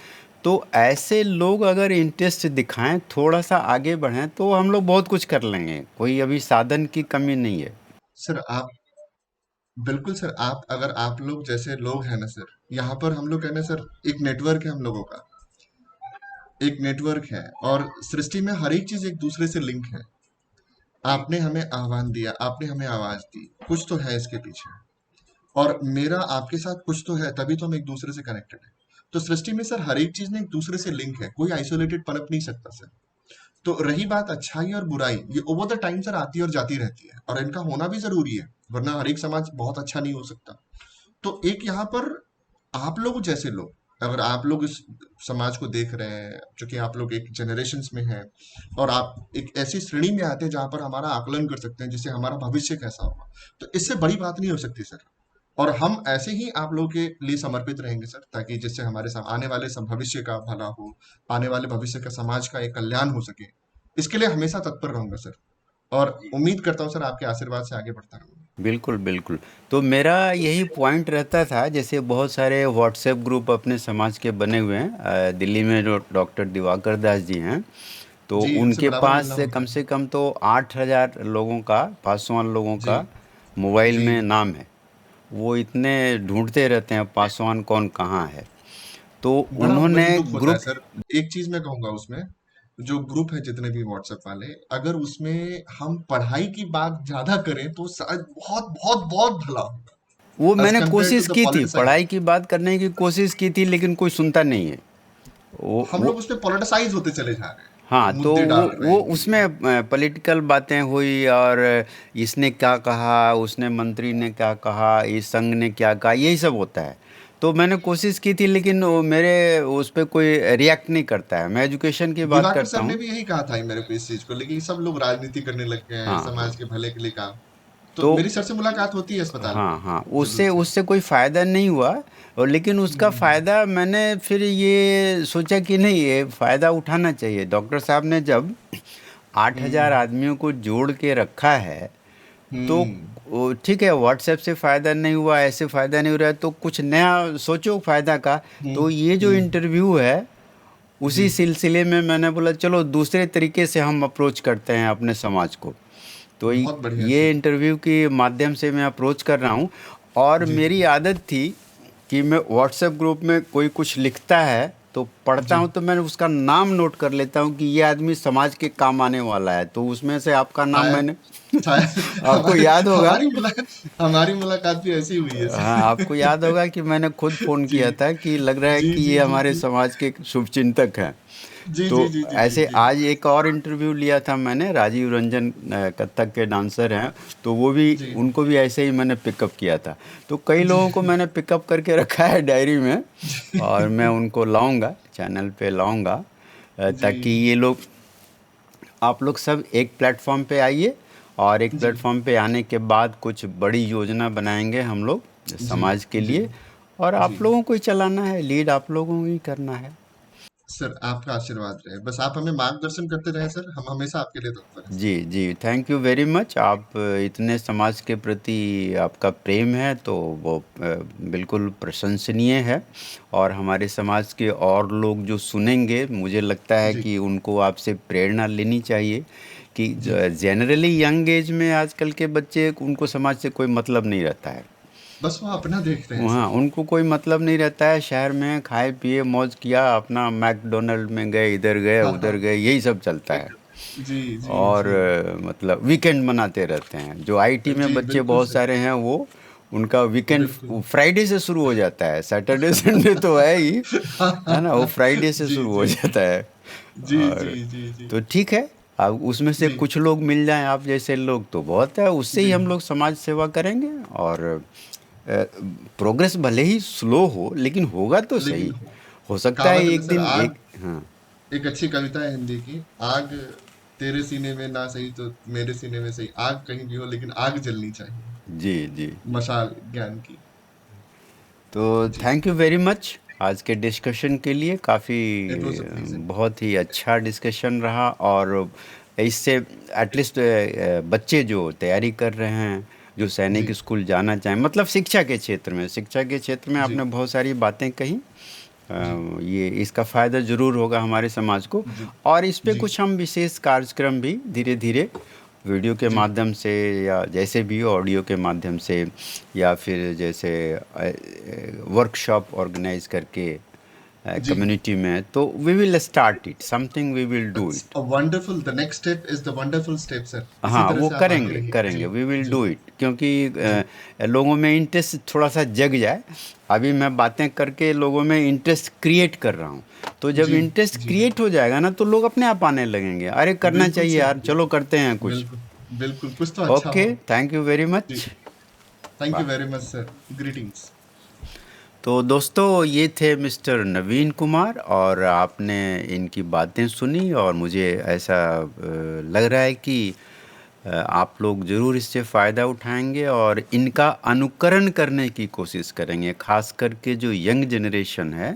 तो ऐसे लोग अगर इंटरेस्ट दिखाएं, थोड़ा सा आगे बढ़ें, तो हम लोग बहुत कुछ कर लेंगे, कोई अभी साधन की कमी नहीं है। सर आप बिल्कुल सर, आप अगर आप लोग जैसे लोग हैं ना सर, यहाँ पर हम लोग है ना सर, एक नेटवर्क है हम लोगों का, एक नेटवर्क है, और सृष्टि में हर एक चीज एक दूसरे से लिंक है। आपने हमें आह्वान दिया, आपने हमें आवाज दी, कुछ तो है इसके पीछे, और मेरा आपके साथ कुछ तो है, तभी तो हम एक दूसरे से कनेक्टेड है। तो सृष्टि में सर हर एक चीज ना एक दूसरे से लिंक है, कोई आइसोलेटेड पनप नहीं सकता सर। तो रही बात अच्छाई और बुराई, ये ओवर द टाइम सर आती और जाती रहती है, और इनका होना भी जरूरी है, वरना हर एक समाज बहुत अच्छा नहीं हो सकता। तो एक यहाँ पर आप लोग जैसे लोग, अगर आप लोग इस समाज को देख रहे हैं, चूंकि आप लोग एक जनरेशन में हैं, और आप एक ऐसी श्रेणी में आते हैं जहां पर हमारा आकलन कर सकते हैं जिससे हमारा भविष्य कैसा होगा, तो इससे बड़ी बात नहीं हो सकती सर। और हम ऐसे ही आप लोगों के लिए समर्पित रहेंगे सर, ताकि जिससे हमारे आने वाले भविष्य का भला हो, आने वाले भविष्य का समाज का एक कल्याण हो सके। इसके लिए हमेशा तत्पर रहूंगा सर, और उम्मीद करता हूँ सर आपके आशीर्वाद से आगे बढ़ता रहूंगा। बिल्कुल, बिल्कुल। तो मेरा यही पॉइंट रहता था, जैसे बहुत सारे व्हाट्सएप ग्रुप अपने समाज के बने हुए हैं, दिल्ली में जो डॉक्टर दिवाकर दास जी हैं, तो जी, उनसे उनके बराबर पास मिलना से होता कम है। से कम तो 8,000 लोगों का, पासवान लोगों जी। का मोबाइल जी। में नाम है। वो इतने ढूंढते रहते हैं पासवान कौन कहाँ है। तो बड़ा उन्होंने वही दुख होता है ग्रुप, सर। एक चीज मैं कहूंगा उसमें, जो ग्रुप है जितने भी व्हाट्सएप वाले, अगर उसमें हम पढ़ाई की बात ज्यादा करें तो शायद बहुत बहुत बहुत भला होगा, वो एज मैंने कम्पेयर टू कोशिश द की थी, पॉलिटिसाइज। पढ़ाई की बात करने की कोशिश की थी, लेकिन कोई सुनता नहीं है। हम वो लोग उसमें पॉलिटिसाइज होते चले जा रहे हाँ, हैं, तो मुद्दे वो डाल रहे वो हैं कि उसमें पॉलिटिकल बातें हुई, और इसने क्या कहा, उसने मंत्री ने क्या कहा, इस संघ ने क्या कहा, यही सब होता है। तो मैंने कोशिश की थी, लेकिन वो मेरे उस पे कोई रिएक्ट नहीं करता है। मैं एजुकेशन की बात दिवाकर करता सर ने हूँ। भी यही कहा था मेरे को इस चीज को, लेकिन सब लोग राजनीति करने लग गए हैं, हाँ, समाज हाँ। के भले के लिए काम। तो तो मेरी सर से मुलाकात होती है अस्पताल में, हाँ, हाँ, जरूर उससे से। उससे कोई फ़ायदा नहीं हुआ। और लेकिन उसका हम्म। फ़ायदा मैंने फिर ये सोचा कि नहीं, ये फ़ायदा उठाना चाहिए। डॉक्टर साहब ने जब 8,000 हम्म। आदमियों को जोड़ के रखा है, तो हम्म। ठीक है, व्हाट्सएप से फ़ायदा नहीं हुआ, ऐसे फ़ायदा नहीं हो रहा है, तो कुछ नया सोचो फ़ायदा का। तो ये जो हम्म। इंटरव्यू है, जी। उसी सिलसिले में मैंने बोला चलो दूसरे तरीके से हम अप्रोच करते हैं अपने समाज को। तो बहुत बढ़िया ये सर। इंटरव्यू के माध्यम से मैं अप्रोच कर रहा हूँ। और जी। मेरी आदत थी कि मैं व्हाट्सएप ग्रुप में कोई कुछ लिखता है तो पढ़ता जी। हूँ, तो मैंने उसका नाम नोट कर लेता हूँ कि ये आदमी समाज के काम आने वाला है, तो उसमें से आपका नाम शायद मैंने शायद आपको याद होगा। हमारी मुलाकात भी ऐसी हुई है हाँ, सर। आपको याद होगा कि मैंने खुद फ़ोन जी। किया था कि लग रहा है जी। कि जी। ये जी। हमारे जी। समाज के शुभचिंतक हैं। जी। तो जी। जी। जी। जी। ऐसे जी। आज एक और इंटरव्यू लिया था मैंने, राजीव रंजन, कथक के डांसर हैं, तो वो भी, जी। उनको भी ऐसे ही मैंने पिकअप किया था। तो कई जी। लोगों को मैंने पिकअप करके रखा है डायरी में, और मैं जी। उनको लाऊंगा, चैनल पे लाऊंगा, जी। ताकि ये लोग, आप लोग सब एक प्लेटफॉर्म पे आइए, और एक जी। प्लेटफॉर्म पे आने के बाद कुछ बड़ी योजना बनाएंगे हम लोग जी। समाज के जी। लिए, और जी। आप लोगों को ही चलाना है, लीड आप लोगों को ही करना है। सर आपका आशीर्वाद रहे, बस आप हमें मार्गदर्शन करते रहे सर, हम हमेशा आपके लिए तत्पर हैं जी, सर। जी, थैंक यू वेरी मच। आप इतने समाज के प्रति आपका प्रेम है, तो वो बिल्कुल प्रशंसनीय है। और हमारे समाज के और लोग जो सुनेंगे, मुझे लगता है जी। कि उनको आपसे प्रेरणा लेनी चाहिए, कि जी, जनरली यंग एज में आजकल के बच्चे, उनको समाज से कोई मतलब नहीं रहता है। बस वो अपना देखते हैं वहाँ सिर्फ। उनको कोई मतलब नहीं रहता है, शहर में खाए पिए मौज किया, अपना मैकडोनल्ड में गए, इधर गए हाँ, उधर हाँ, गए, यही सब चलता है। एक जी, जी, और जी। मतलब वीकेंड मनाते रहते हैं। जो आईटी में जी, बच्चे बिल्कुल बहुत सही। सारे हैं, वो उनका वीकेंड बिल्कुल। फ्राइडे से शुरू हो जाता है। सैटरडे संडे तो है ही, हाँ, है हाँ, ना, वो हाँ। फ्राइडे से जी, शुरू हो जी। जाता है। जी, जी, और जी, जी। तो ठीक है, अब उसमें से जी, कुछ लोग मिल जाएं आप जैसे लोग तो बहुत है, उससे ही जी। हम लोग समाज सेवा करेंगे। और प्रोग्रेस भले ही स्लो हो, लेकिन होगा तो लेकिन सही। हो सकता है कहावत है ना एक सर, दिन आग, एक, हाँ। एक अच्छी कविता है हिंदी की। आग तेरे सीने में ना सही तो मेरे सीने में सही, आग कहीं भी हो लेकिन आग जलनी चाहिए। जी जी। मशाल ज्ञान की। तो जी, थैंक यू वेरी मच आज के डिस्कशन के लिए। काफ़ी इट वाज अ प्लेजर। बहुत ही अच्छा डिस्कशन रहा। और इससे एटलीस्ट बच्चे जो तैयारी कर रहे हैं, जो सैनिक जी, स्कूल जाना चाहें, मतलब शिक्षा के क्षेत्र में जी, आपने बहुत सारी बातें कही। जी, ये इसका फ़ायदा ज़रूर होगा हमारे समाज को। जी, और इस पे जी, कुछ हम विशेष कार्यक्रम भी धीरे धीरे वीडियो के जी, माध्यम से, या जैसे भी ऑडियो के माध्यम से, या फिर जैसे वर्कशॉप ऑर्गेनाइज करके जी। कम्युनिटी में, तो we will start it, something we will do that's it. A wonderful, the next step is the wonderful step sir. इसी हाँ, तरह वो से आप आगे करेंगे रहिए। करेंगे, जी, वी विल जी, डू इट, क्योंकि जी, लोगों में इंटरेस्ट थोड़ा सा जग जाए। अभी मैं बातें करके लोगों में इंटरेस्ट क्रिएट कर रहा हूँ। तो जब जी, इंटरेस्ट जी। क्रिएट हो जाएगा ना, तो लोग अपने आप आने लगेंगे, अरे करना बिल्कुल चाहिए सर, यार, चलो करते हैं कुछ। बिल्कुल, बिल्कुल, कुछ तो अच्छा ओके, हो। थैंक यू वेरी जी, much. Thank you bye. Very much sir. Greetings. तो दोस्तों, ये थे मिस्टर नवीन कुमार, और आपने इनकी बातें सुनी, और मुझे ऐसा लग रहा है कि आप लोग ज़रूर इससे फ़ायदा उठाएंगे और इनका अनुकरण करने की कोशिश करेंगे। खास करके जो यंग जनरेशन है,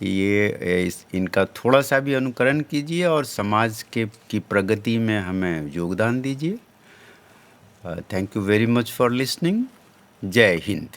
ये इनका थोड़ा सा भी अनुकरण कीजिए, और समाज के की प्रगति में हमें योगदान दीजिए। Thank you very much for listening. जय हिंद।